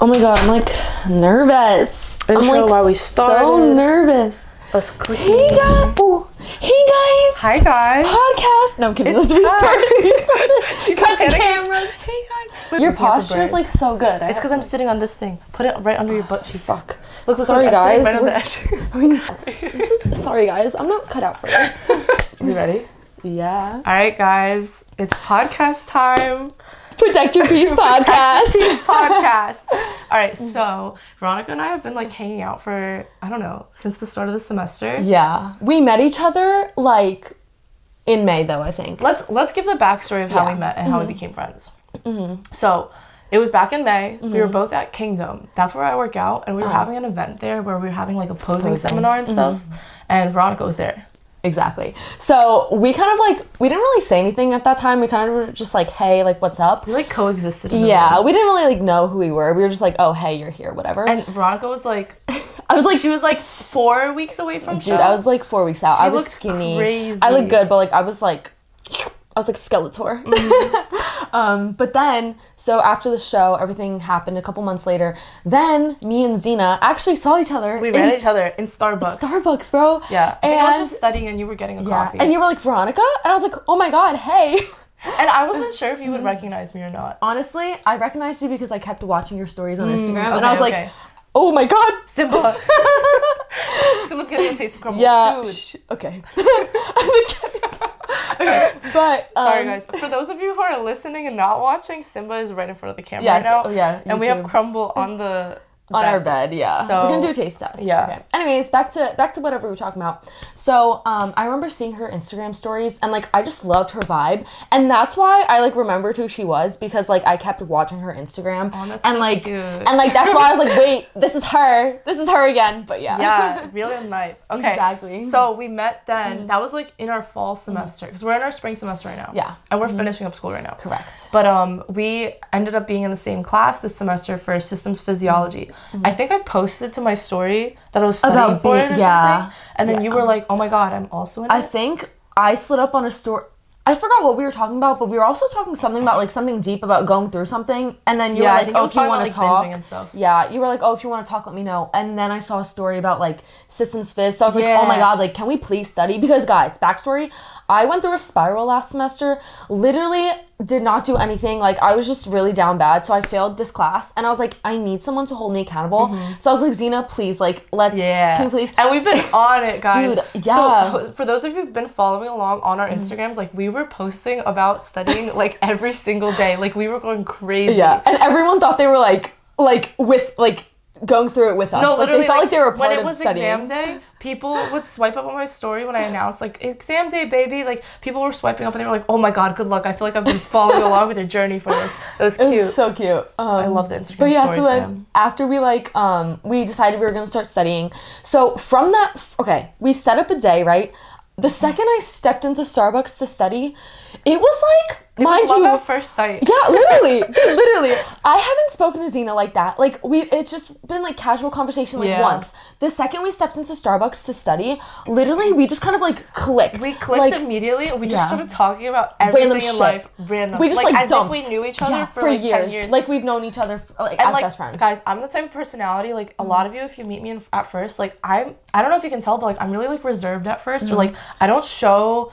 Oh my god, I'm like nervous. Intro I'm like while we started. so nervous. Us clicking. Hey guys. Oh, hey guys. Hi guys. Podcast. No, I'm kidding. It's Let's restart. She's Cut the panicking. cameras. Hey guys. Your posture is like so good. It's because I'm sitting on this thing. Put it right under your butt cheeks. Fuck. Look, Sorry I'm guys. sitting right on the edge. Sorry guys. I'm not cut out for this. You ready? Yeah. All right, guys. It's podcast time. Protect Your Peace podcast. Peace podcast. All right, so Weronika and I have been like hanging out for, I don't know, since the start of the semester. Yeah. We met each other like in May though, I think. Let's give the backstory of how we met and how we became friends. So it was back in May. We were both at Kingdom. That's where I work out, and we were having an event there where we were having like a posing seminar and stuff. And Weronika was there. Exactly. So we kind of like, we didn't really say anything at that time. We kind of were just like, hey, like, what's up? We like coexisted in the room. We didn't really like know who we were. We were just like, oh, hey, you're here, whatever. And Weronika was like, she was like 4 weeks away from show. Dude, I was like 4 weeks out. She I was looked skinny. crazy. I looked good, but like I was like Skeletor. But then, so after the show, everything happened a couple months later. Then me and Zinah actually saw each other. We ran each other in Starbucks. Starbucks, bro. Yeah. And I was just studying and you were getting a coffee. And you were like, Weronika? And I was like, oh my god, hey. And I wasn't sure if you would recognize me or not. Honestly, I recognized you because I kept watching your stories on Instagram. And I was like, okay. oh my god. Simba. Simba's getting a taste of crumble. Yeah. Okay. Okay. But sorry guys, for those of you who are listening and not watching, Simba is right in front of the camera yes, right now. Yeah. And we have crumble on the our bed, yeah. So we're gonna do a taste test. Yeah. Okay. Anyways, back to whatever we were talking about. So I remember seeing her Instagram stories and like I just loved her vibe, and that's why I like remembered who she was, because like I kept watching her Instagram and like cute. And like that's why I was like, wait, this is her again. But yeah. Yeah, real life. Okay. Exactly. So we met then. That was like in our fall semester, because we're in our spring semester right now. Yeah. And we're finishing up school right now. Correct. But we ended up being in the same class this semester for systems physiology. I think I posted to my story that I was studying for it or something. And then you were like, oh my god, I'm also in it. I think I slid up on a story. I forgot what we were talking about, but we were also talking something about like something deep about going through something. And then you were like, oh, if you want to talk. And stuff. Yeah, you were like, oh, if you want to talk, let me know. And then I saw a story about like systems phys. So I was like, oh my god, like, can we please study? Because guys, backstory, I went through a spiral last semester, literally did not do anything. Like, I was just really down bad. So I failed this class and I was like, I need someone to hold me accountable. So I was like, Zinah, please, like, can you please? And we've been on it, guys. Dude, yeah. So for those of you who've been following along on our Instagrams, like, we were posting about studying like every single day. Like, we were going crazy. Yeah. And everyone thought they were like with like going through it with us. No, like they felt like they were part of when it was studying. exam day, people would swipe up on my story when I announced like exam day, baby. Like people were swiping up and they were like, "Oh my god, good luck! I feel like I've been following along with your journey for this." It was cute. It was so cute. I love the Instagram But yeah, story so then after we like we decided we were gonna start studying. So from that, we set up a day, right? The second I stepped into Starbucks to study, it was like, mind you, love at first sight. Yeah, literally, dude, literally. I haven't spoken to Zinah like that. Like it's just been like casual conversation like once. The second we stepped into Starbucks to study, literally we just kind of like clicked. We clicked like, immediately. We just started talking about everything in life. Random. We just like as dumped. if we knew each other for like years. 10 years. Like we've known each other as best friends. Guys, I'm the type of personality, like a lot of you, if you meet me at first, like I don't know if you can tell, but like I'm really like reserved at first, or like I don't show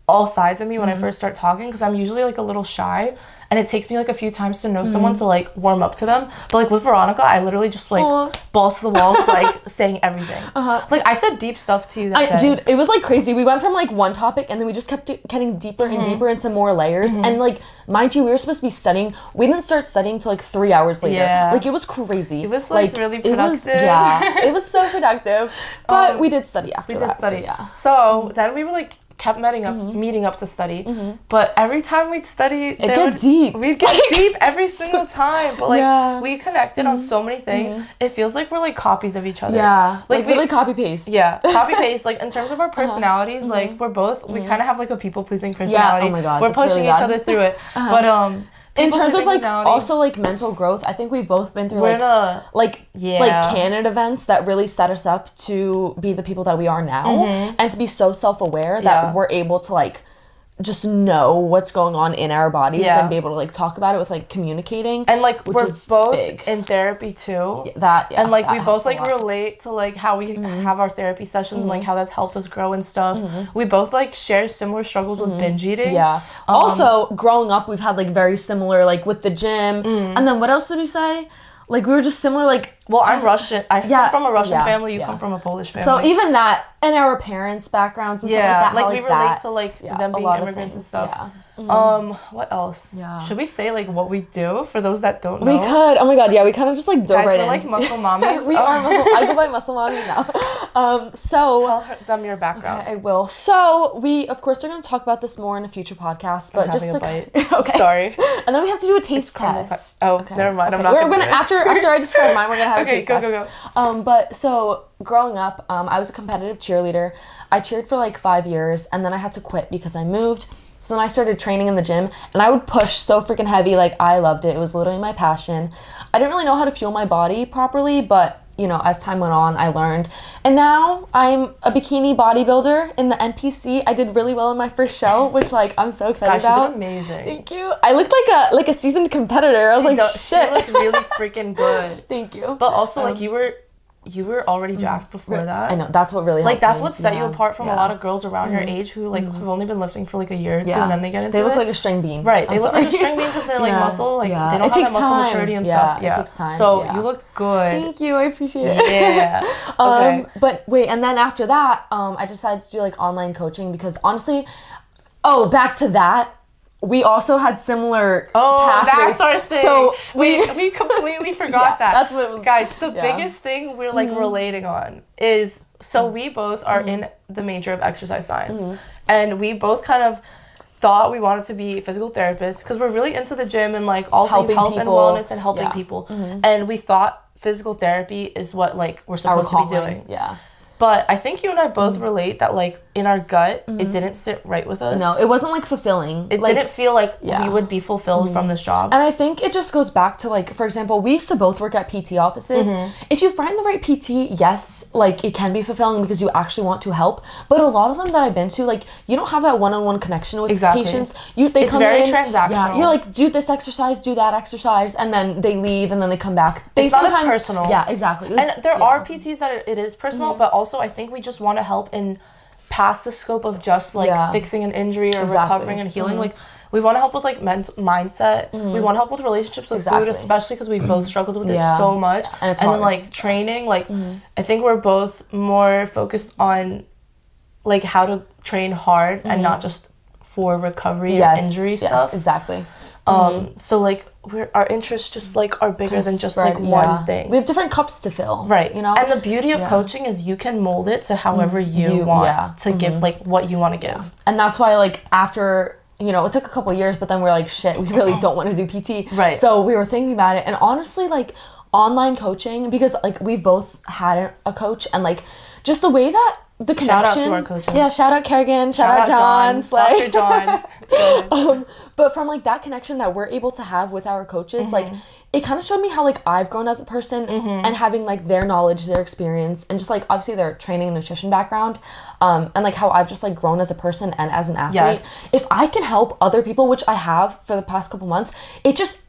all sides of me when I first start talking, because I'm usually like a little shy, and it takes me like a few times to know someone to like warm up to them. But like with Weronika, I literally just like balls to the walls, like saying everything. Like I said deep stuff to you that day. Dude, it was like crazy. We went from like one topic and then we just kept getting deeper and deeper into more layers. And like, mind you, we were supposed to be studying. We didn't start studying till like 3 hours later. Yeah. Like it was crazy. It was like really productive. It was so productive. But we did study after that. So, yeah. So then we were like kept meeting up to study, but every time we'd study, we'd get deep every single time. But like we connected on so many things. It feels like we're like copies of each other. Yeah, like we copy paste. Yeah, copy paste. Like in terms of our personalities, like we're both we kind of have like a people pleasing personality. Yeah. Oh my god, we're pushing each other through it. But in terms of like also like mental growth, I think we've both been through like canon events that really set us up to be the people that we are now, and to be so self-aware that we're able to like just know what's going on in our bodies and be able to like talk about it with like communicating. And like we're both in therapy too. And like we both like relate to like how we have our therapy sessions and like how that's helped us grow and stuff. We both like share similar struggles with binge eating. Also, growing up, we've had like very similar like with the gym. And then what else did we say? Like we were just similar, like... Well, I'm Russian. I come from a Russian family. You come from a Polish family. So even that, and our parents' backgrounds and stuff like that. Like we relate to like them being immigrants and stuff. What else? Should we say like what we do for those that don't know? We could. Oh my god, yeah, we kind of just like dove right in. We're like muscle mommies. We are muscle. I go by muscle mommy now. So tell them your background. Okay, I will. So we, of course, are going to talk about this more in a future podcast, but just a bite. Okay. Sorry. And then we have to do a taste test. Never mind. Okay. We're gonna after I describe mine, we're gonna have a taste test. Go. But so growing up, I was a competitive cheerleader. I cheered for like 5 years, and then I had to quit because I moved. So then I started training in the gym, and I would push so freaking heavy. Like, I loved it. It was literally my passion. I didn't really know how to fuel my body properly, but, you know, as time went on, I learned. And now I'm a bikini bodybuilder in the NPC. I did really well in my first show, which, like, I'm so excited about. You did amazing. Thank you. I looked like a seasoned competitor. I was shit. She looked really freaking good. Thank you. But also, like, you were already jacked before that. I know, that's what really helped like that's me. what set you apart from a lot of girls around your age who like have only been lifting for like a year or two and then they get into it. They look like a string bean. Right, they look like a string bean because they're like muscle, like they don't have that muscle maturity and stuff. It takes time. So you looked good. Thank you, I appreciate it. Yeah. Okay. But wait, and then after that, I decided to do like online coaching because honestly, back to that. We also had similar pathways. That's our thing. So we completely forgot that. That's what it was. Guys, the biggest thing we're like relating on is we both are in the major of exercise science. And we both kind of thought we wanted to be physical therapists because we're really into the gym and like all things health and wellness and helping people. And we thought physical therapy is what like we're supposed to be doing. Yeah. But I think you and I both relate that, like, in our gut, it didn't sit right with us. No, it wasn't, like, fulfilling. It didn't feel like we would be fulfilled from this job. And I think it just goes back to, like, for example, we used to both work at PT offices. If you find the right PT, yes, like, it can be fulfilling because you actually want to help. But a lot of them that I've been to, like, you don't have that one-on-one connection with patients. It's very transactional. Yeah, you're like, do this exercise, do that exercise, and then they leave, and then they come back. It's not as personal. Yeah, exactly. And there are PTs that it is personal, but also I think we just want to help in past the scope of just like fixing an injury or recovering and healing. Like we want to help with like mindset. We want to help with relationships with food, especially because we both struggled with it so much. And then like training, like I think we're both more focused on like how to train hard and not just for recovery or injury stuff. Exactly. So like our interests just like are bigger than just like one thing. We have different cups to fill, right? You know, and the beauty of coaching is you can mold it to however you want to give, like what you want to give. And that's why like after, you know, it took a couple years, but then we're like, shit, we really don't want to do PT, right? So we were thinking about it, and honestly, like online coaching, because like we've both had a coach, and like just the way that the connection. Shout out to our coaches. Yeah, shout out Kerrigan, shout out John, Dr. John. But from like that connection that we're able to have with our coaches, like it kind of showed me how like I've grown as a person and having like their knowledge, their experience, and just like obviously their training and nutrition background, and like how I've just like grown as a person and as an athlete. Yes. If I can help other people, which I have for the past couple months,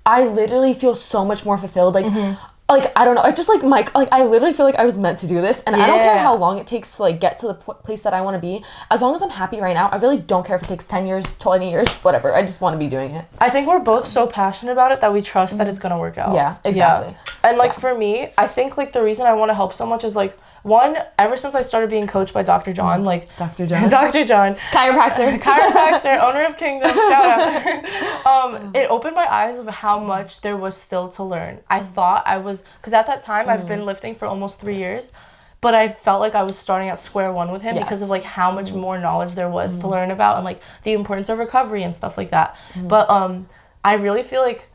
I literally feel so much more fulfilled. Like. Like, I don't know, I just like I literally feel like I was meant to do this, and I don't care how long it takes to like get to the place that I want to be. As long as I'm happy right now, I really don't care if it takes 10 years, 20 years, whatever. I just want to be doing it. I think we're both so passionate about it that we trust that it's gonna work out. Yeah, exactly. Yeah. And like for me, I think like the reason I want to help so much is like, one, ever since I started being coached by Dr. John, like Dr. John, chiropractor, owner of Kingdom, shout out. It opened my eyes of how much there was still to learn. I thought I was, because at that time I've been lifting for almost 3 years, but I felt like I was starting at square one with him because of like how much more knowledge there was to learn about and like the importance of recovery and stuff like that. But I really feel like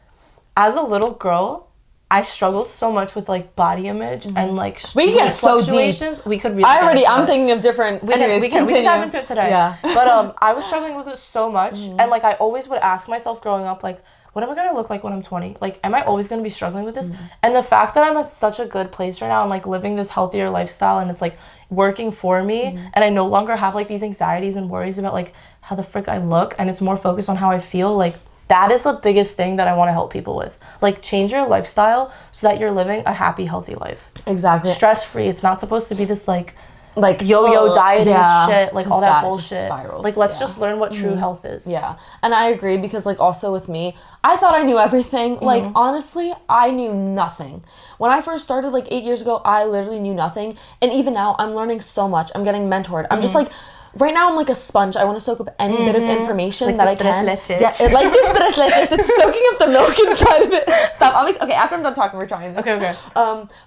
as a little girl, I struggled so much with like body image and like we can get so deep. We could really. I'm thinking of different. We can dive into it today. Yeah. But I was struggling with it so much, and like I always would ask myself growing up, like, what am I gonna look like when I'm 20? Like, am I always gonna be struggling with this? And the fact that I'm at such a good place right now and like living this healthier lifestyle and it's like working for me, and I no longer have like these anxieties and worries about like how the frick I look, and it's more focused on how I feel, like that is the biggest thing that I want to help people with. Like, change your lifestyle so that you're living a happy, healthy life. Exactly. Stress-free. It's not supposed to be this like yo-yo dieting shit, like all that bullshit. Like, let's just learn what true health is. Yeah. And I agree, because like also with me, I thought I knew everything. Like, honestly, I knew nothing. When I first started like 8 years ago, I literally knew nothing. And even now, I'm learning so much. I'm getting mentored. I'm just like, right now I'm like a sponge. I want to soak up any bit of information like that I can. Leches. Yeah, like this tres leches. It's soaking up the milk inside of it. Stop. I'm like, okay, after I'm done talking, we're trying this. Okay.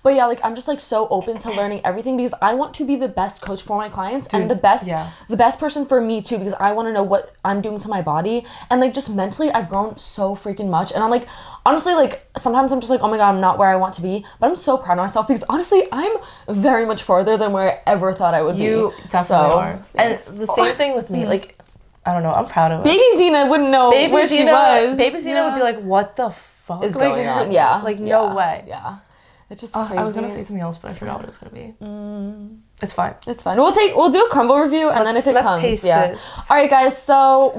But yeah, like I'm just like so open to learning everything, because I want to be the best coach for my clients, and the best person for me too, because I want to know what I'm doing to my body, and like just mentally I've grown so freaking much, and I'm like, honestly, like sometimes I'm just like, oh my god, I'm not where I want to be, but I'm so proud of myself, because honestly I'm very much farther than where I ever thought I would be. You definitely are. Yes. And the same thing with me, like, I don't know, I'm proud of it. Baby Zinah wouldn't know where she was. Baby Zinah would be like, what the fuck is going on? Yeah. Like, no way. Yeah. It's just crazy. I was gonna say something else, but I forgot what it was gonna be. It's fine. It's fine. We'll do a crumble review, and then if it let's comes, taste this. All right, guys. So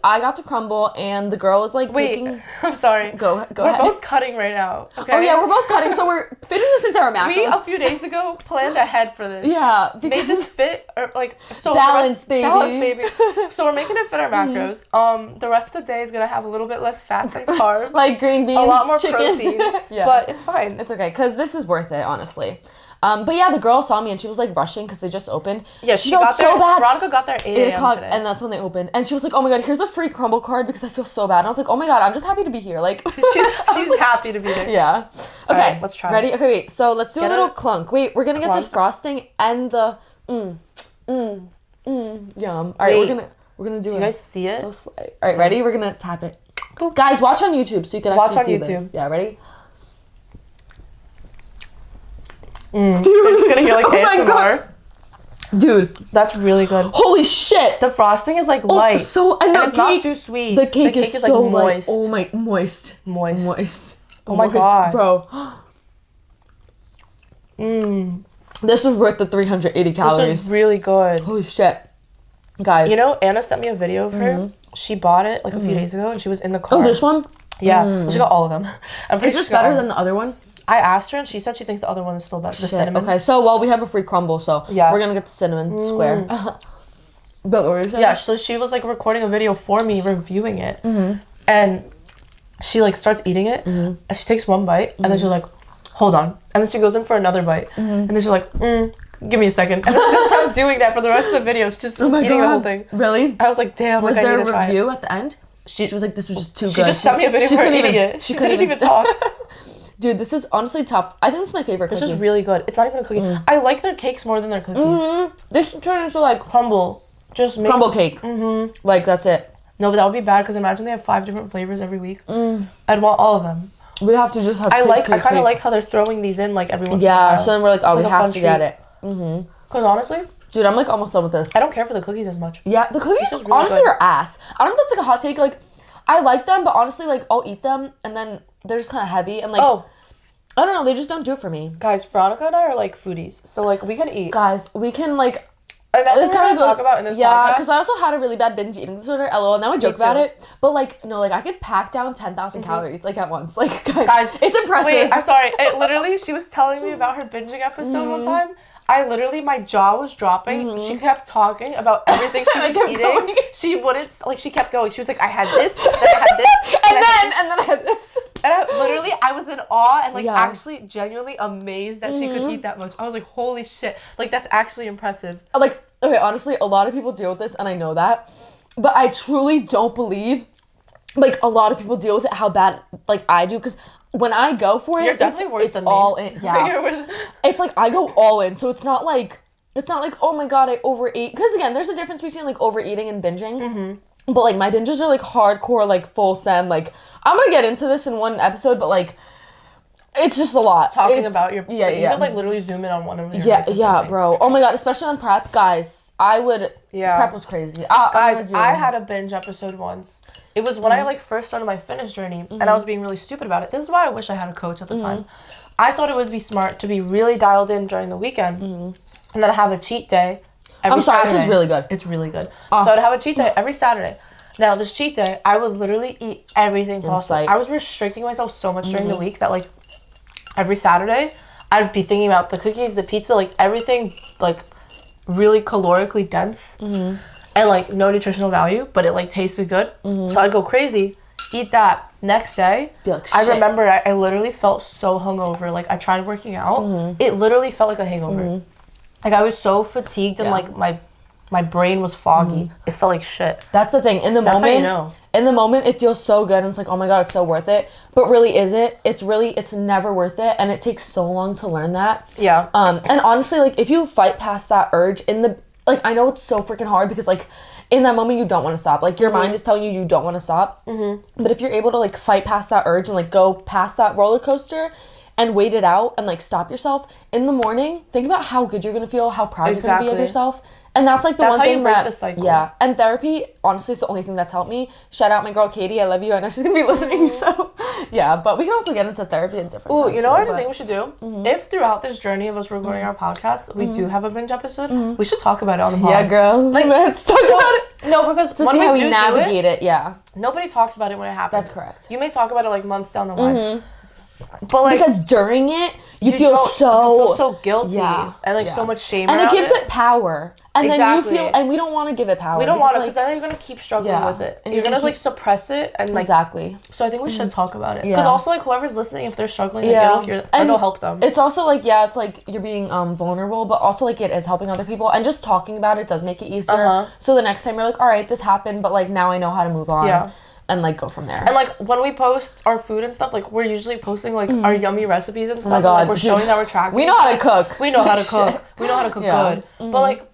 I got to crumble, and the girl was like, wait, I'm sorry. Go ahead. We're both cutting right now. Okay. Oh yeah, we're both cutting, so we're fitting this into our macros. We a few days ago planned ahead for this. Yeah, made this fit, or like so balance, baby. Balance, baby. So we're making it fit our macros. The rest of the day is gonna have a little bit less fats and carbs, like green beans, a lot more chicken. protein. But it's fine. It's okay, because this is worth it, honestly. But yeah, the girl saw me and she was like rushing because they just opened. Yeah, she got there. So bad. Veronica got there at 8 a.m. today. And that's when they opened. And she was like, oh my god, here's a free crumble card because I feel so bad. And I was like, oh my god, I'm just happy to be here. Like, she's happy to be there. Yeah. Okay, right, let's try. Ready? Okay, wait. So let's do a little clunk. Wait, we're gonna get this frosting and the yum. All right, we're gonna do. Do you guys see it? So slight. All right, ready? We're gonna tap it. Boop. Guys, watch on YouTube so you can watch actually on see YouTube. This. Yeah, ready? Dude, I'm just gonna hear like ASMR. Dude, that's really good. Holy shit! The frosting is like light. And it's not too sweet. The cake is so like moist. Oh my, moist. Oh my god, bro. This was worth the 380 calories. This is really good. Holy shit, guys! You know, Anna sent me a video of her. She bought it like a few days ago, and she was in the car. Oh, this one? Yeah, well, she got all of them. Is this better than the other one? I asked her, and she said she thinks the other one is still better. The cinnamon. Okay, so well, we have a free crumble, so we're gonna get the cinnamon square. But what were you saying? Yeah, so she was like recording a video for me reviewing it, and she like starts eating it, and she takes one bite, and then she's like, "Hold on," and then she goes in for another bite, and then she's like, "Give me a second," and then she just kept doing that for the rest of the video. She just was eating the whole thing. Really? I was like, "Damn!" Was like, there I need to a review at the end? She was like, "This was just too good." She just sent me a video of her eating it. She didn't even talk. Dude, this is honestly tough. I think this is my favorite cookie. This is really good. It's not even a cookie. I like their cakes more than their cookies. This should turn into like crumble. Just make crumble cake. Like, that's it. No, but that would be bad because imagine they have 5 different flavors every week. I'd want all of them. We'd have to just have I kind of like how they're throwing these in like every once in a while. while. So then we're like, oh, we have to get it. Because honestly, dude, I'm like almost done with this. I don't care for the cookies as much. Yeah, the cookies really honestly good. are ass. I don't know if that's like a hot take. Like, I like them, but honestly, like, I'll eat them and then they're just kind of heavy and like, I don't know, they just don't do it for me. Guys, Veronica and I are like foodies, so like we can eat. Guys, we can like. And that's what we're gonna talk about in this podcast. Yeah, because I also had a really bad binge eating disorder. LOL. And now I joke about it, but like, no, like I could pack down 10,000 calories like at once. Like, guys, it's impressive. Wait, I'm sorry. It literally, she was telling me about her binging episode one time. I literally, my jaw was dropping. She kept talking about everything she was eating. Going. She wouldn't, like, she kept going. She was like, I had this, then I had this, and then I had this. And I was in awe and, like, actually genuinely amazed that she could eat that much. I was like, holy shit. Like, that's actually impressive. Like, okay, honestly, a lot of people deal with this, and I know that. But I truly don't believe, like, a lot of people deal with it how bad, like, I do, because when I go for it, you're definitely worse than me. All in. Yeah. It's like I go all in, so it's not like oh my god I overate. Because again, there's a difference between like overeating and binging. But like my binges are like hardcore, like full send. Like I'm gonna get into this in one episode, but like it's just a lot. Talking about your you could like literally zoom in on one of your yeah, bro. Oh my god, especially on prep, guys. I would. Yeah. Prep was crazy. Guys, I had a binge episode once. It was when I like first started my fitness journey, and I was being really stupid about it. This is why I wish I had a coach at the time. I thought it would be smart to be really dialed in during the weekend, and then have a cheat day every Saturday. This is really good. It's really good. So I'd have a cheat day every Saturday. Now, this cheat day, I would literally eat everything possible. I was restricting myself so much during the week that, like, every Saturday, I'd be thinking about the cookies, the pizza, like, everything, like, really calorically dense. And, like, no nutritional value, but it, like, tasted good. So I'd go crazy, eat that. Next day, like, I remember I literally felt so hungover. Like, I tried working out. It literally felt like a hangover. Like, I was so fatigued and, like, my brain was foggy. It felt like shit. That's the thing. In the moment, how you know. In the moment, it feels so good, and it's like, oh my god, it's so worth it. But really, is it? It's never worth it, and it takes so long to learn that. Yeah. And honestly, like, if you fight past that urge like, I know it's so freaking hard because, like, in that moment, you don't want to stop. Like, your mind is telling you don't want to stop. But if you're able to, like, fight past that urge and, like, go past that roller coaster and wait it out and, like, stop yourself in the morning, think about how good you're gonna feel, how proud you're gonna be of yourself. And that's, like, the one thing break the cycle. Yeah. And therapy, honestly, is the only thing that's helped me. Shout out my girl Katie. I love you. I know she's gonna be listening. So, yeah. But we can also get into therapy and different. Ooh, you know what I think we should do? If throughout this journey of us recording our podcast, we do have a binge episode, we should talk about it on the pod. Yeah, girl. Like, let's talk about it. No, because to when see we how we do navigate it. Yeah. Nobody talks about it when it happens. That's correct. You may talk about it like months down the line. But like, because during it, you feel so guilty and like so much shame. And it gives it power. And then you feel, and we don't want to give it power. We don't want to, because then you're gonna keep struggling with it. And you're gonna like suppress it and like. Exactly. So I think we should talk about it. Because also, like, whoever's listening, if they're struggling, it'll help them. It's also like, it's like you're being vulnerable, but also like it is helping other people, and just talking about it does make it easier. So the next time you're like, all right, this happened, but like now I know how to move on. Yeah. And like go from there. And like when we post our food and stuff, like we're usually posting like our yummy recipes and stuff. Oh my God. And, like, we're showing that we're tracking. We know how to cook. We know how to cook. We know how to cook good. But like,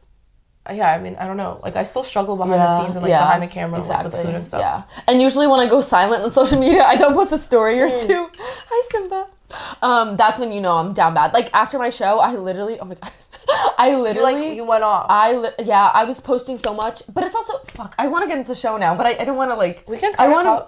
I mean, I don't know. Like, I still struggle behind the scenes and like behind the camera like, with food and stuff. Yeah. And usually when I go silent on social media, I don't post a story or two. Hi, Simba. That's when you know I'm down bad. Like after my show, I literally, oh my God. You went off. I was posting so much, but it's also I want to get into the show now, but I don't want to like. We can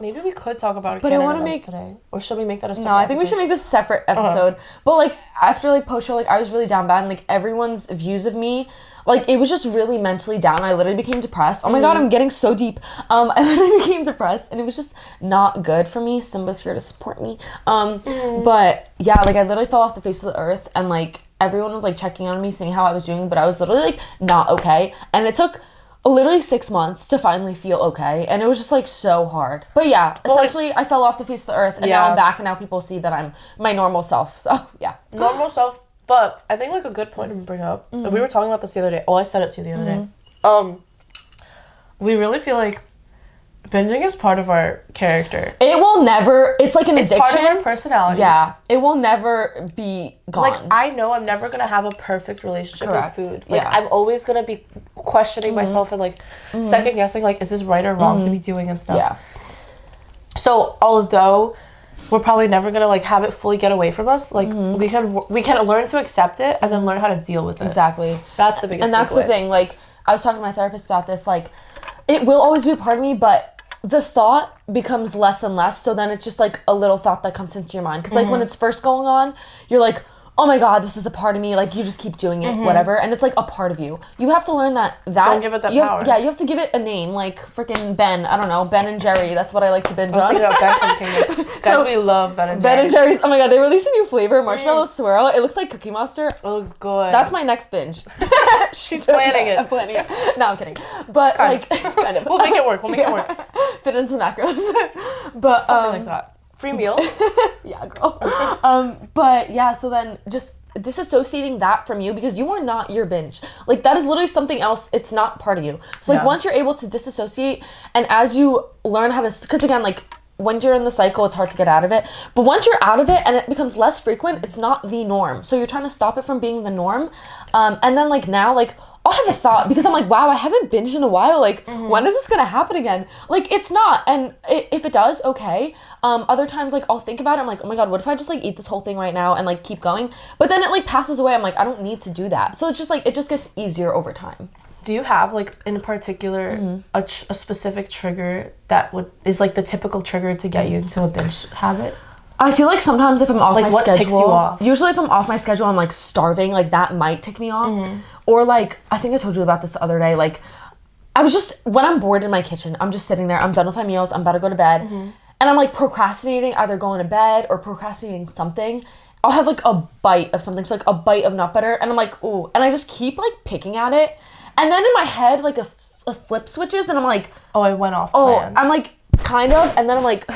maybe we could talk about it. But I want to make today, or should we make that a separate? No, I think we should make this a separate episode. But like after like post show, like I was really down bad, and like everyone's views of me, like it was just really mentally down. I literally became depressed. Oh my God, I'm getting so deep. I literally became depressed, and it was just not good for me. Simba's here to support me. But yeah, like I literally fell off the face of the earth, and like. Everyone was like checking on me, seeing how I was doing, but I was literally like not okay. And it took literally 6 months to finally feel okay. And it was just like so hard. But yeah, essentially I fell off the face of the earth, and now I'm back, and now people see that I'm my normal self. So yeah. Normal self. But I think like a good point to bring up, we were talking about this the other day. Oh, I said it to you the other day. We really feel like binging is part of our character. It will never, it's like an addiction. It's part of our personalities. Yeah. It will never be gone. Like, I know I'm never going to have a perfect relationship with food. Like, I'm always going to be questioning myself and, like, second guessing, like, is this right or wrong to be doing and stuff. Yeah. So, although we're probably never going to, like, have it fully get away from us, like, we can learn to accept it and then learn how to deal with it. Exactly. That's the biggest And that's the thing. Like, I was talking to my therapist about this. Like, it will always be a part of me, but the thought becomes less and less, so then it's just like a little thought that comes into your mind. Because like when it's first going on, you're like, oh my God, this is a part of me. Like you just keep doing it, whatever, and it's like a part of you. You have to learn that. Don't give it that power. You have to give it a name, like freaking Ben. I don't know, Ben and Jerry. That's what I like to binge on. I was thinking about Ben from Kingdom. Guys, we love Ben and Jerry's. Ben and Jerry's. Oh my God, they released a new flavor, marshmallow swirl. It looks like Cookie Monster. It looks good. That's my next binge. She's planning it. I'm planning it. No, I'm kidding. But kind of. We'll make it work. Fit into macros. But something like that. Free meal. Yeah, girl. But yeah, so then just disassociating that from you, because you are not your binge. Like that is literally something else. It's not part of you. So like once you're able to disassociate, and as you learn how to, because again, like when you're in the cycle, it's hard to get out of it. But once you're out of it and it becomes less frequent, it's not the norm. So you're trying to stop it from being the norm. And then like now, like I'll have a thought because I'm like, wow, I haven't binged in a while. Like, when is this gonna happen again? Like, it's not. And if it does, okay. Other times, like, I'll think about it. I'm like, oh my God, what if I just like eat this whole thing right now and like keep going? But then it like passes away. I'm like, I don't need to do that. So it's just like, it just gets easier over time. Do you have like in particular a specific trigger that is like the typical trigger to get you into a binge habit? I feel like sometimes if I'm off my what schedule, ticks you off? Usually if I'm off my schedule, I'm like starving, like that might tick me off. Or like, I think I told you about this the other day, like I was just, when I'm bored in my kitchen, I'm just sitting there, I'm done with my meals, I'm about to go to bed, and I'm like procrastinating either going to bed or procrastinating something. I'll have like a bite of something, so like a bite of nut butter, and I'm like, ooh, and I just keep like picking at it, and then in my head, like a flip switches, and I'm like, oh, I went off plan. I'm like, kind of, and then I'm like,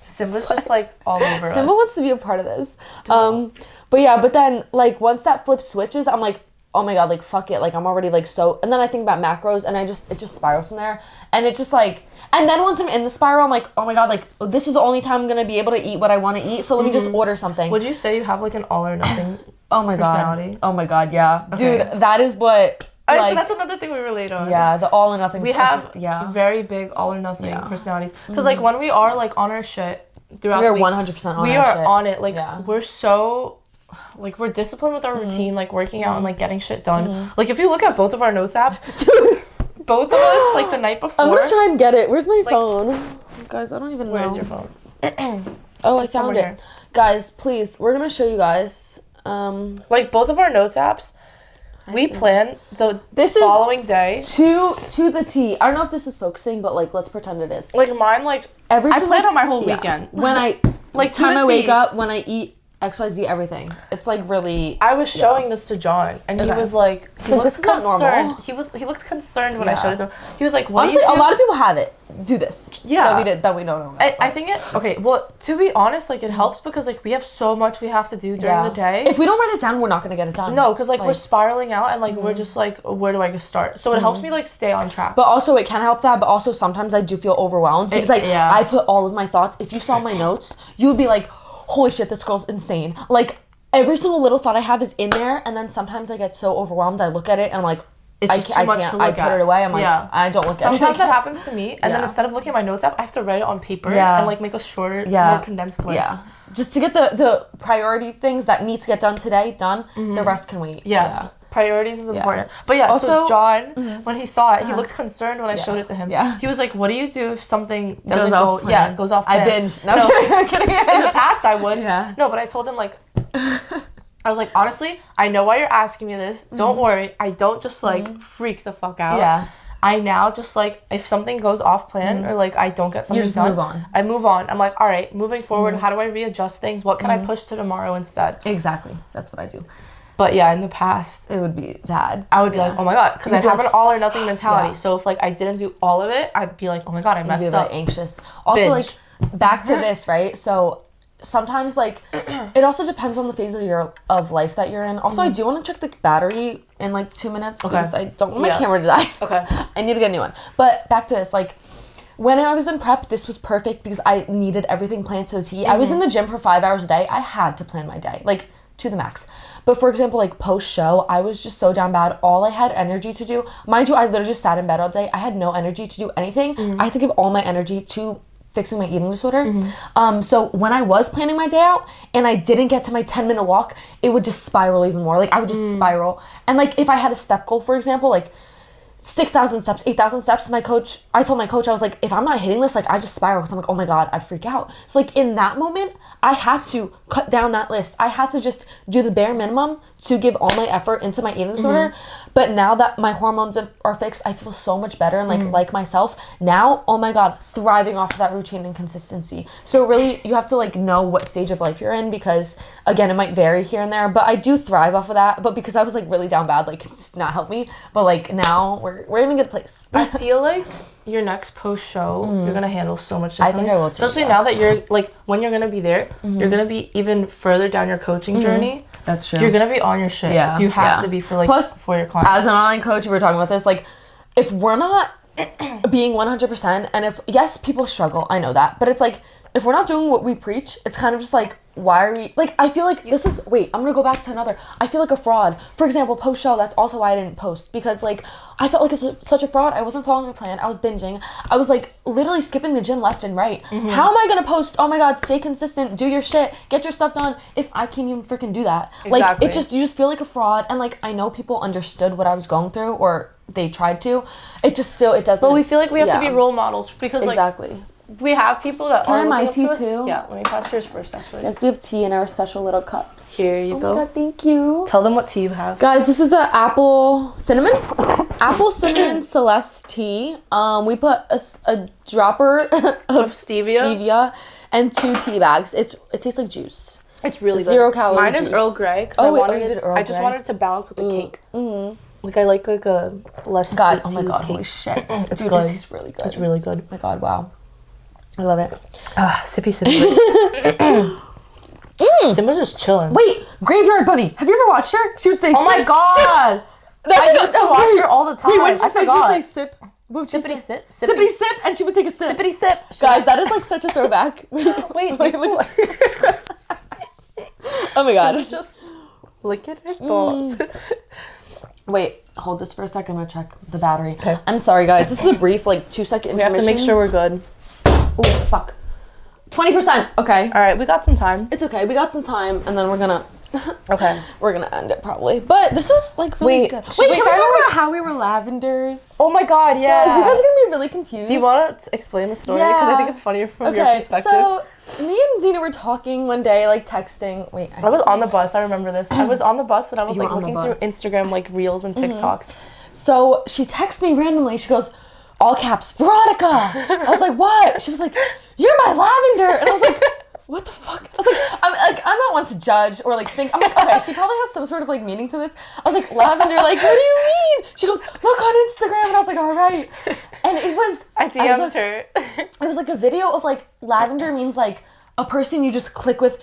Simba's just like all over us. Simba wants to be a part of this. But then like once that flip switches, I'm like, oh my god, like fuck it, like I'm already like so, and then I think about macros and it just spirals from there, and it just like, and then once I'm in the spiral, I'm like, oh my god, like this is the only time I'm gonna be able to eat what I want to eat, so let me just order something. Would you say you have like an all or nothing oh my personality? God. Oh my god, yeah. Okay. Dude, that is what Alright, so that's another thing we relate on. Yeah, the all or nothing. We have very big all or nothing personalities, because like when we are like on our shit throughout the week, 100% on we are shit. On it, like we're so like we're disciplined with our routine, like working out and like getting shit done. Like if you look at both of our notes app, dude, both of us like the night before. I'm gonna try and get it. Where's my phone? Guys, I don't even know. Where's your phone? Oh, I found it. Here. Guys, please, we're gonna show you guys. Like both of our notes apps, we plan this following day to the T. I don't know if this is focusing, but like let's pretend it is. Like mine, like I plan on my whole weekend. When I like time I wake up, when I eat XYZ, everything. It's like really. I was showing this to John, and he was like, he looked concerned. He looked concerned when I showed it to him. He was like, "What do you do?" A lot of people have it. Do this. Yeah, that we don't know. I think it. Okay, well, to be honest, like it helps because like we have so much we have to do during the day. If we don't write it down, we're not gonna get it done. No, because like we're spiraling out, and like we're just like, where do I start? So it helps me like stay on track. But also, it can help that. But also, sometimes I do feel overwhelmed because like I put all of my thoughts. If you saw my notes, you would be like, "Holy shit, this girl's insane!" Like. Every single little thought I have is in there, and then sometimes I get so overwhelmed, I look at it, and I'm like, it's just too much to look at. I put it away, I'm like, I don't look at it. Sometimes that happens to me, and then instead of looking at my notes app, I have to write it on paper and like make a shorter, more condensed list. Yeah. Just to get the priority things that need to get done today, done, the rest can wait. Yeah. Priorities is important. But also, so John, when he saw it, he looked concerned when I showed it to him. Yeah. He was like, what do you do if something doesn't go, goes off plan? I binge. No, I'm kidding. In the past, I would. Yeah. No, but I told him like, I was like, honestly, I know why you're asking me this. Don't worry. I don't just like freak the fuck out. Yeah. I now just like, if something goes off plan or like I don't get something done, move on. I move on. I'm like, all right, moving forward, how do I readjust things? What can I push to tomorrow instead? Exactly. That's what I do. But yeah, in the past, it would be bad. I would be like, oh my god, because I'd have an all or nothing mentality. Yeah. So if like I didn't do all of it, I'd be like, oh my god, I messed up. Anxious. Also, like back to this, right? So sometimes like it also depends on the phase of life that you're in. Also, I do want to check the battery in like 2 minutes because I don't want my camera to die. Okay, I need to get a new one. But back to this, like. When I was in prep, this was perfect because I needed everything planned to the T. I was in the gym for 5 hours a day. I had to plan my day, like, to the max. But for example, like, post-show, I was just so down bad. All I had energy to do, mind you, I literally just sat in bed all day. I had no energy to do anything. I had to give all my energy to fixing my eating disorder. So when I was planning my day out and I didn't get to my 10-minute walk, it would just spiral even more. Like, I would just spiral. And, like, if I had a step goal, for example, like, 6,000 steps, 8,000 steps, I told my coach, I was like, if I'm not hitting this, like, I just spiral because I'm like, oh my God, I freak out. So, like, in that moment, I had to cut down that list. I had to just do the bare minimum to give all my effort into my eating disorder. But now that my hormones are fixed, I feel so much better and, like myself. Now, oh my God, thriving off of that routine and consistency. So, really, you have to, like, know what stage of life you're in because, again, it might vary here and there. But I do thrive off of that. But because I was, like, really down bad, like, it's not helped me. But, like, now we're in a good place. I feel like your next post show you're gonna handle so much differently. I think I will too. Especially now that you're like when you're gonna be there, you're gonna be even further down your coaching journey. That's true. You're gonna be on your shit. Yeah. So you have to be for your clients. As an online coach, we were talking about this. Like, if we're not being 100%, and if yes, people struggle, I know that, but it's like if we're not doing what we preach, it's kind of just like. Why are we, like, I feel like this is, wait, I'm gonna go back to another. I feel like a fraud. For example, post-show, that's also why I didn't post. Because, like, I felt like it's such a fraud. I wasn't following the plan. I was binging. I was, like, literally skipping the gym left and right. How am I gonna post, oh my God, stay consistent, do your shit, get your stuff done, if I can't even freaking do that? Exactly. Like, you just feel like a fraud. And, like, I know people understood what I was going through, or they tried to. It doesn't. But we feel like we have to be role models because exactly. We have people that Can are I have my looking up tea to us. too? Yeah, let me pass yours first, actually. Yes, we have tea in our special little cups. Here you go. My God, thank you. Tell them what tea you have. Guys, this is the apple cinnamon Celeste tea. We put a dropper of stevia and 2 tea bags. It tastes like juice. It's really good. 0 calorie Mine juice. is Earl Grey. I just wanted to balance with the cake. Mm-hmm. Like I like a less. God, oh my God, holy shit! It's Dude, good. It tastes really good. It's really good. Oh my God, wow, I love it. Sippy. Simba's just chilling. Wait, Graveyard Bunny. Have you ever watched her? She would say, "Oh my God." I used to watch her all the time. Wait, I forgot. She would say sip. Sippity sip. Sippity sip, and she would take a sip. Sippity sip. Guys, that is like such a throwback. Wait, oh my God. It's just licking his balls. Wait, hold this for a second. I'm gonna check the battery. Okay. I'm sorry, guys. This is a brief, like, 2-second intermission. We have to make sure we're good. Oh, fuck. 20%. Okay. All right, we got some time. It's okay. We got some time, and then we're gonna... Okay. We're gonna end it, probably. But this was, like, really good. Wait, can we talk about how we were lavenders? Oh my God, yeah. Guys, you guys are gonna be really confused. Do you want to explain the story? Because I think it's funnier from your perspective. So me and Zena were talking one day, like texting. Wait, I was on the bus. I remember this. I was on the bus and I was You like were on the looking through bus. Instagram like reels and TikToks. So she texts me randomly. She goes, all caps, Veronica. I was like, what? She was like, you're my lavender. And I was like, what the fuck? I was like, I'm not one to judge or like think. I'm like, okay, she probably has some sort of like meaning to this. I was like, lavender, like, what do you mean? She goes, look on Instagram. And I was like, all right. And it was, I DM'd her. It was like a video of like lavender means like a person you just click with.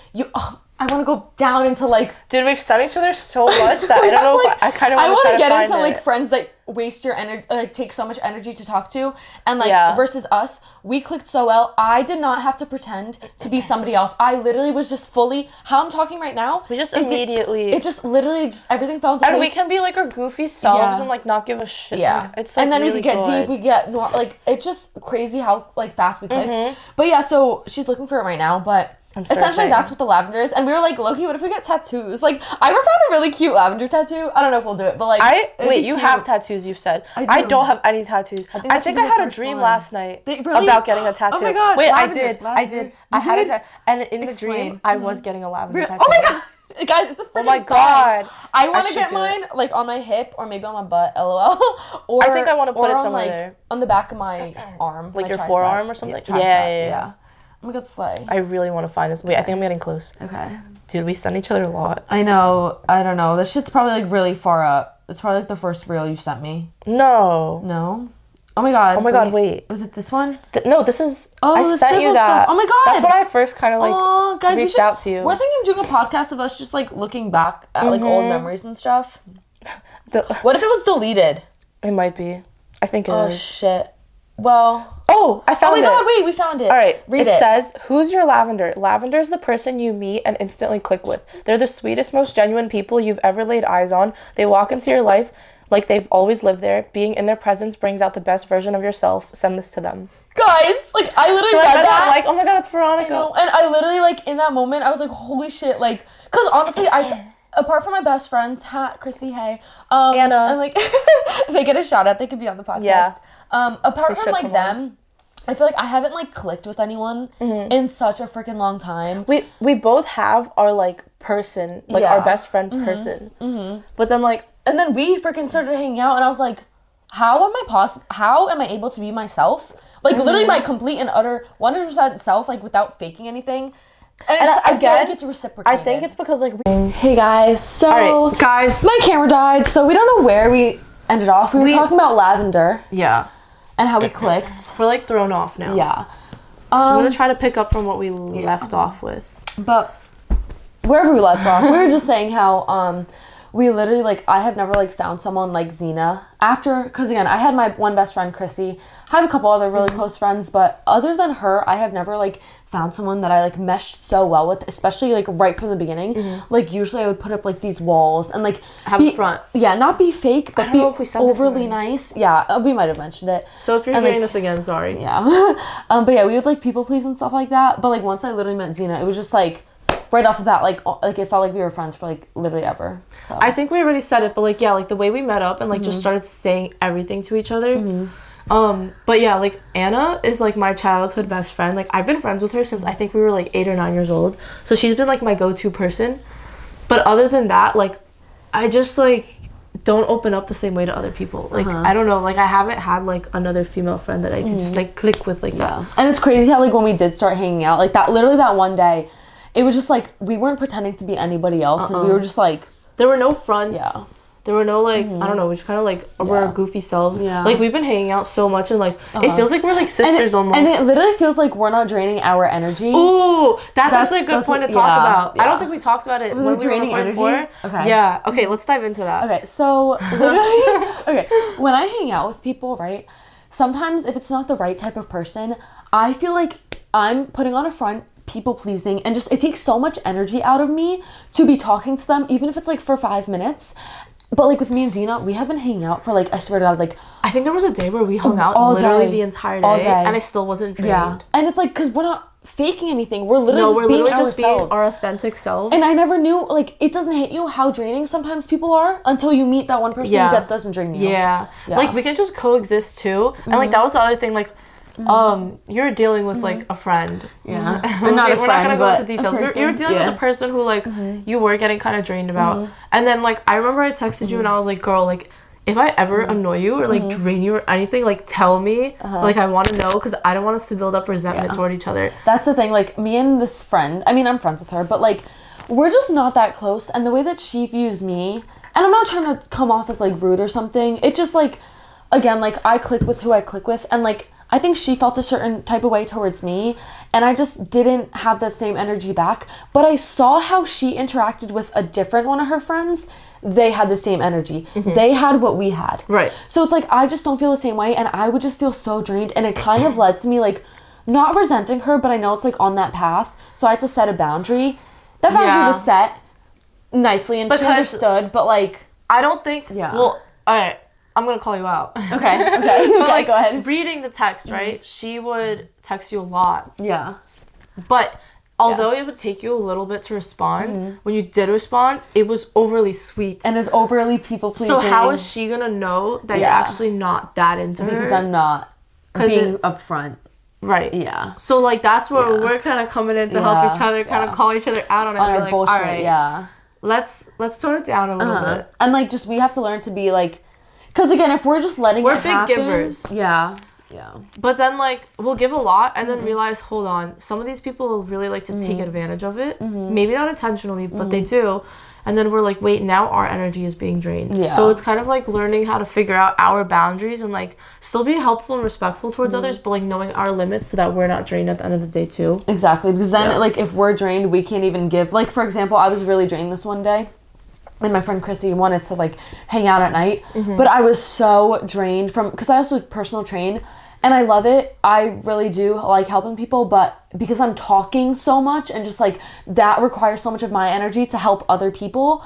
I want to go down into like. Dude, we've sent each other so much that I don't know like, if I kind of I want to get into it. like friends that waste your energy, like take so much energy to talk to, and like versus us, we clicked so well. I did not have to pretend to be somebody else. I literally was just fully how I'm talking right now. We just immediately. It just literally just everything fell into place. And we can be like our goofy selves and like not give a shit. Yeah, like, it's like and then really we could get good. deep. We get like it's just crazy how like fast we clicked. But yeah, so she's looking for it right now, but. Essentially, that's what the lavender is. And we were like, Loki, what if we get tattoos? Like, I found a really cute lavender tattoo. I don't know if we'll do it, but like... Wait, you have tattoos, you've said. I don't have any tattoos. I think I had a dream last night about getting a tattoo. Oh my God. Wait, lavender, I did. I had a tattoo. And in the dream, I was getting a lavender tattoo. Oh my God. Guys, it's a freaking Oh my God. sign. I want to get mine, like, on my hip or maybe on my butt, lol. Or I think I want to put it somewhere like, there. on the back of my arm. Like my your tricep. forearm or something? Yeah. Oh my God, slay. I really want to find this. Wait, I think I'm getting close. Okay. Dude, we send each other a lot. I know. I don't know. This shit's probably like really far up. It's probably like the first reel you sent me. No. No? Oh my God. Oh my God, wait. Was it this one? No, this is... Oh, I sent you that. Stuff. Oh my God. That's when I first kind of like guys, reached out to you. We're thinking of doing a podcast of us just like looking back at like old memories and stuff. What if it was deleted? It might be. I think it is. Oh shit. Well... Oh, I found it. Oh my God, wait, we found it. All right, Read it. It says, who's your lavender? Lavender's the person you meet and instantly click with. They're the sweetest, most genuine people you've ever laid eyes on. They walk into your life like they've always lived there. Being in their presence brings out the best version of yourself. Send this to them. Guys, like, I literally read that. Like, oh my God, it's Veronica. I know, and I literally, like, in that moment, I was like, holy shit, like, because honestly, apart from my best friends, Chrissy, hey, Anna, and like, they get a shout out, they could be on the podcast. Yeah. Apart from like them, I feel like I haven't like clicked with anyone in such a freaking long time. We both have our like person, like our best friend person, but then like, and then we freaking started hanging out, and I was like, how am I able to be myself? Like literally my complete and utter 100% self, like without faking anything. And I feel like it's reciprocated. I think it's because like hey guys, so all right, guys, my camera died, so we don't know where we ended off. We were talking about lavender. Yeah. And how we clicked. We're like thrown off now. Yeah. I'm gonna try to pick up from what we left off with. But wherever we left off, we were just saying how we literally like I have never like found someone like Zena after, because again I had my one best friend Chrissy. I have a couple other really close friends, but other than her, I have never like found someone that I like meshed so well with, especially like right from the beginning. Like usually I would put up like these walls and like have a front. Yeah, not be fake, but be overly nice. Yeah, we might have mentioned it. So if you're hearing this again, sorry. Yeah. But yeah, we would like people please and stuff like that. But like once I literally met Zena, it was just like right off the bat, like it felt like we were friends for like literally ever. So I think we already said it, but like, yeah, like the way we met up and like just started saying everything to each other. But yeah, like Anna is like my childhood best friend. Like I've been friends with her since I think we were like 8 or 9 years old. So she's been like my go-to person. But other than that, like I just like don't open up the same way to other people. Like I don't know, like I haven't had like another female friend that I can just like click with like that. And it's crazy how like when we did start hanging out, like that literally that one day, it was just like we weren't pretending to be anybody else and we were just like there were no fronts. Yeah. There were no like I don't know, we just kind of like were our goofy selves. Yeah. Like we've been hanging out so much and like it feels like we're like sisters almost. And it literally feels like we're not draining our energy. Ooh, that's actually a good point to talk about. Yeah. I don't think we talked about it when we draining were energy. Before. Okay. Yeah. Okay, let's dive into that. Okay, so literally, okay, when I hang out with people, right, sometimes if it's not the right type of person, I feel like I'm putting on a front, people pleasing, and just it takes so much energy out of me to be talking to them, even if it's like for 5 minutes. But like with me and Zinah, we have been hanging out for like, I swear to God, like I think there was a day where we hung out all literally day. the entire day, All day. and I still wasn't drained. Yeah, and it's like because we're not faking anything. We're literally just being ourselves. Our authentic selves. And I never knew, like, it doesn't hit you how draining sometimes people are until you meet that one person that doesn't drain you. Yeah. Like we can just coexist too. And like that was the other thing, like you're dealing with like a friend. Yeah. We're not a we're friend, not gonna go but into details. a person. You're dealing with a person who like you were getting kind of drained about. And then like I remember I texted you and I was like, girl, like if I ever annoy you or like drain you or anything, like tell me. Like I want to know because I don't want us to build up resentment toward each other. That's the thing. Like me and this friend, I mean, I'm friends with her, but like we're just not that close. And the way that she views me, and I'm not trying to come off as like rude or something. It just like, again, like I click with who I click with, and like I think she felt a certain type of way towards me, and I just didn't have that same energy back. But I saw how she interacted with a different one of her friends. They had the same energy. They had what we had. Right. So it's like, I just don't feel the same way, and I would just feel so drained, and it kind of led to me, like, not resenting her, but I know it's, like, on that path, so I had to set a boundary. That boundary was set nicely, and she understood, but, like... I don't think... Yeah. Well, alright. I'm gonna call you out. Okay, like, go ahead. Reading the text, right? She would text you a lot. Yeah. But although it would take you a little bit to respond, when you did respond, it was overly sweet. And it's overly people-pleasing. So how is she gonna know that you're actually not that into her? Because I'm not being upfront. Right. Yeah. So, like, that's where we're kind of coming in to help each other, kind of call each other out on it. On our like, bullshit, all right, let's tone it down a little bit. And, like, just we have to learn to be, like... Because, again, if we're just letting it happen... We're big givers. Yeah. But then, like, we'll give a lot and then realize, hold on, some of these people really like to take advantage of it. Maybe not intentionally, but they do. And then we're like, wait, now our energy is being drained. Yeah. So it's kind of like learning how to figure out our boundaries and, like, still be helpful and respectful towards others, but, like, knowing our limits so that we're not drained at the end of the day, too. Exactly. Because then, like, if we're drained, we can't even give. Like, for example, I was really drained this one day. And my friend Chrissy wanted to, like, hang out at night. But I was so drained from... Because I also personal train. And I love it. I really do like helping people. But because I'm talking so much and just, like, that requires so much of my energy to help other people.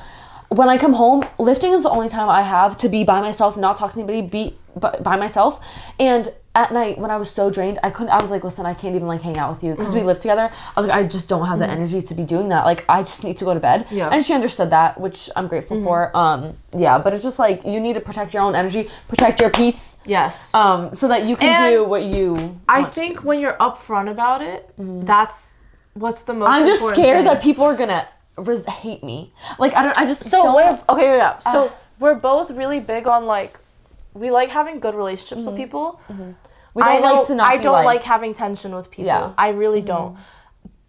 When I come home, lifting is the only time I have to be by myself, not talk to anybody, be by myself. And at night, when I was so drained, I was like, listen, I can't even, like, hang out with you. Because we live together. I was like, I just don't have the energy to be doing that. Like, I just need to go to bed. Yeah. And she understood that, which I'm grateful for. Yeah, but it's just, like, you need to protect your own energy, protect your peace. Yes. So that you can do what you I think when you're upfront about it, that's what's the most I'm just important scared thing. that people are gonna hate me. Like, I just So don't... So we're both really big on, like, we like having good relationships with people. We don't like to not I be don't liked. like having tension with people. Yeah. I really don't.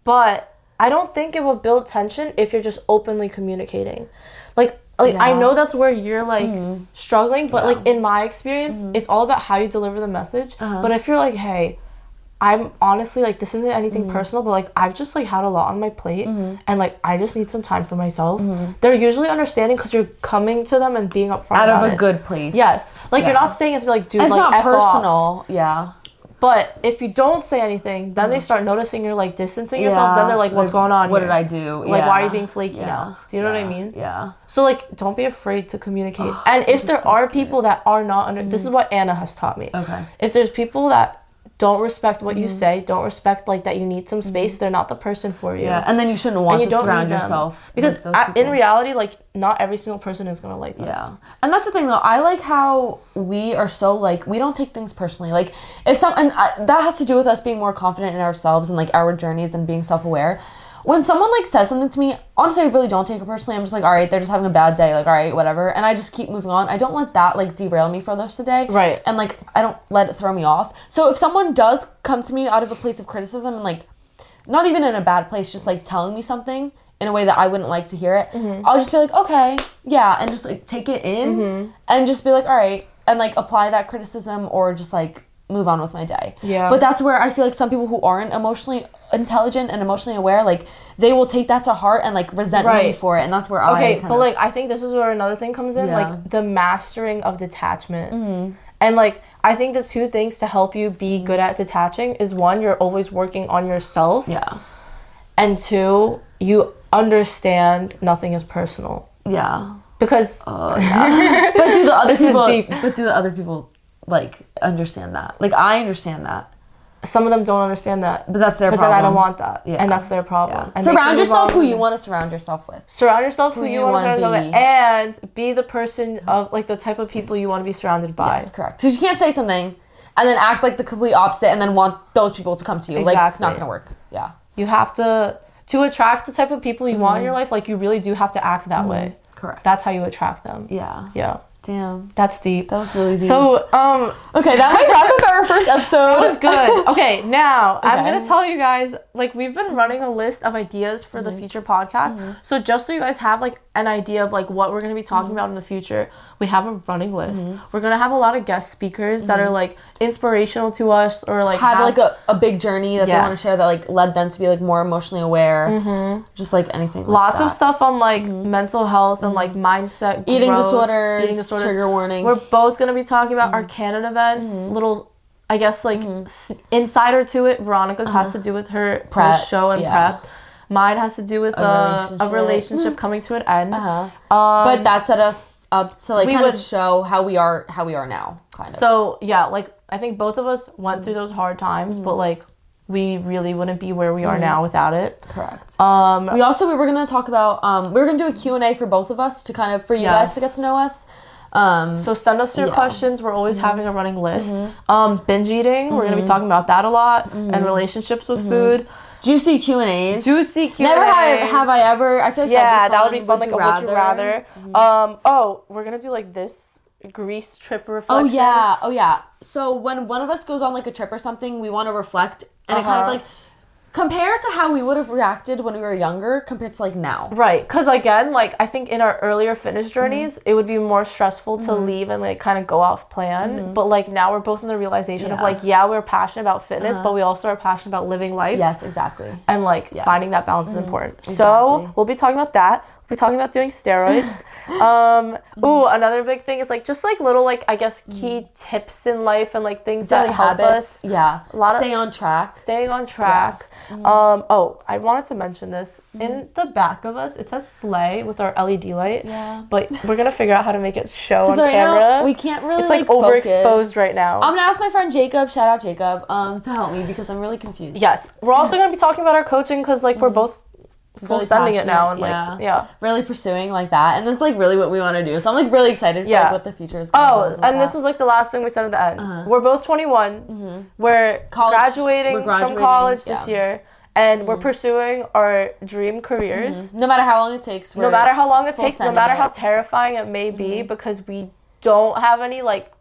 But I don't think it would build tension if you're just openly communicating. Like I know that's where you're, like, struggling, but like in my experience, it's all about how you deliver the message. But if you're like, hey, I'm honestly, like, this isn't anything personal, but, like, I've just, like, had a lot on my plate, and, like, I just need some time for myself. They're usually understanding because you're coming to them and being upfront out about of a good place. Yes. Like, you're not saying it to be like, dude, and it's like, not F personal. off. Yeah. But if you don't say anything, then they start noticing you're, like, distancing yourself. Then they're like, what's going on What here? did I do? Like, why are you being flaky now? Do you know what I mean? Yeah. So, like, don't be afraid to communicate. And if there are people that are not this is what Anna has taught me. Okay. If there's people that don't respect what you say, don't respect like that you need some space, they're not the person for you. Yeah, and then you shouldn't want to surround yourself because with those people. in reality, like not every single person is gonna like us. Yeah, and that's the thing though. I like how we are so like we don't take things personally. Like if that has to do with us being more confident in ourselves and like our journeys and being self-aware. When someone like says something to me, honestly, I really don't take it personally. I'm just like, all right, they're just having a bad day. Like, all right, whatever. And I just keep moving on. I don't let that like derail me for the rest of the day. Right. And like, I don't let it throw me off. So if someone does come to me out of a place of criticism and like, not even in a bad place, just like telling me something in a way that I wouldn't like to hear it, I'll just be like, okay, yeah. And just like take it in and just be like, all right. And like apply that criticism or just like move on with my day. Yeah. But that's where I feel like some people who aren't emotionally intelligent and emotionally aware, like they will take that to heart and like resent me for it, and that's where like I think this is where another thing comes in, like the mastering of detachment. And like I think the two things to help you be good at detaching is one, you're always working on yourself. Yeah. And two, you understand nothing is personal. Yeah. Because but do the other people like understand that? Like I understand that. Some of them don't understand that. But that's their problem. But then I don't want that. Yeah. And that's their problem. Yeah. And surround yourself who you want to surround yourself with. Surround yourself who you want to surround yourself with. And be the person of like the type of people you want to be surrounded by. Yes, correct. Because you can't say something and then act like the complete opposite and then want those people to come to you. Exactly. Like it's not gonna work. Yeah. You have to attract the type of people you want in your life, like you really do have to act that way. Correct. That's how you attract them. Yeah. Yeah. Damn. That's deep. That was really deep. So, okay, that might wrap up our first episode. That was good. Okay, now I'm gonna tell you guys, like we've been running a list of ideas for the future podcast. So just so you guys have like an idea of like what we're gonna be talking about in the future, we have a running list. We're gonna have a lot of guest speakers that are like inspirational to us or like had like a big journey that they want to share that like led them to be like more emotionally aware. Just like anything like lots that. of stuff on like mental health and like mindset, eating growth, disorders, trigger warning. We're both going to be talking about our canon events, little, I guess like insider to it. Veronica's has to do with her show and prep. Mine has to do with a relationship coming to an end. But that set us up to like kind of show how we are now, kind of. So yeah, like I think both of us went through those hard times, but like we really wouldn't be where we are now without it. Correct. We were going to talk about we were going to do a Q&A for both of us to kind of for you guys to get to know us. So send us your questions. We're always having a running list. Binge eating, we're going to be talking about that a lot, and relationships with food. Juicy Q&As. Juicy Q&As. Never have I ever. I feel like that would be fun. Like a would you rather. We're going to do like this Greece trip reflection. Oh yeah. So when one of us goes on like a trip or something, we want to reflect and it kind of like compare to how we would have reacted when we were younger compared to like now. Right, because again, like I think in our earlier fitness journeys, it would be more stressful to leave and like kind of go off plan. But like now we're both in the realization of like, we're passionate about fitness, but we also are passionate about living life. Yes, exactly. And like finding that balance is important. Exactly. So we'll be talking about that. We're talking about doing steroids. Another big thing is like just like little like I guess key tips in life and like things that help us. Yeah. A lot of staying on track. I wanted to mention this. In the back of us, it says Slay with our LED light. Yeah. But we're gonna figure out how to make it show on camera. Now, we can't really it's like overexposed right now. I'm gonna ask my friend Jacob, shout out Jacob, to help me because I'm really confused. Yes. We're also gonna be talking about our coaching because like we're both full really sending it now and like really pursuing like that, and that's like really what we want to do, so I'm like really excited for like, what the future is going and this was like the last thing we said at the end. We're both 21. We're graduating from college this year, and we're pursuing our dream careers, no matter how long it takes, no matter how terrifying it may be, because we don't have any like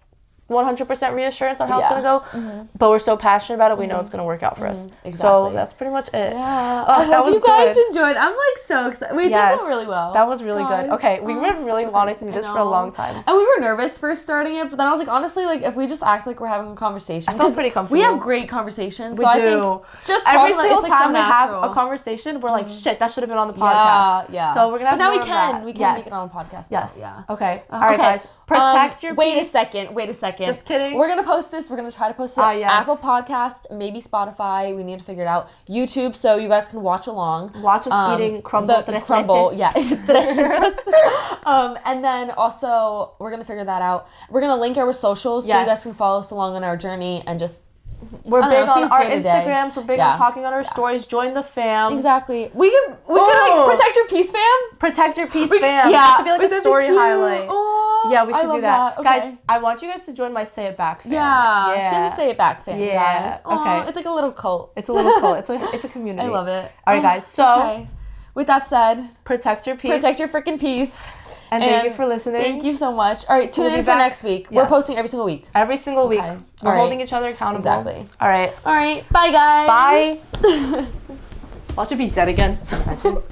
100% reassurance on how it's going to go, but we're so passionate about it, we know it's going to work out for us. Exactly. So that's pretty much it. I hope you guys enjoyed. I'm like so excited. Wait, this went really well. That was really good. Okay, we were really wanting to do this for a long time. And we were nervous first starting it, but then I was like, honestly, like if we just act like we're having a conversation. I feel pretty comfortable. We have great conversations. We so do. I think just every single like, time we have a conversation, we're like, shit, that should have been on the podcast. Yeah. So we're going to have more of that. We can make it on the podcast. Yes. Yeah. Okay. All right, guys. Protect your Wait a second. Just kidding. We're going to post this. We're going to try to post it on Apple Podcast, maybe Spotify. We need to figure it out. YouTube, so you guys can watch along. Watch us eating crumble. Yeah. And then also, we're going to figure that out. We're going to link our socials so you guys can follow us along on our journey and just We're I don't big know, on seems our day to day. Instagrams. We're big Yeah. on talking on our stories. Join the fam. Exactly. We could like protect your peace, fam. Protect your peace, We- fam. yeah, That should be like a that'd be story cute. highlight. Oh, Yeah, we I should do love that. Okay. Guys, I want you guys to join my Say It Back fam. Yeah. She doesn't say it back, fam. Yeah, Guys. Aw, okay. It's like a little cult. It's a little cool. It's a community. I love it. All right, guys. So, okay. With that said, protect your peace. protect your freaking peace. And thank you for listening. Thank you so much. All right, tune We'll in be for back. next week. Yes. We're posting every single week. Every single week. Okay. We're All right. holding each other accountable. Exactly. All right. All right. Bye, guys. Bye. Watch it be dead again. Imagine.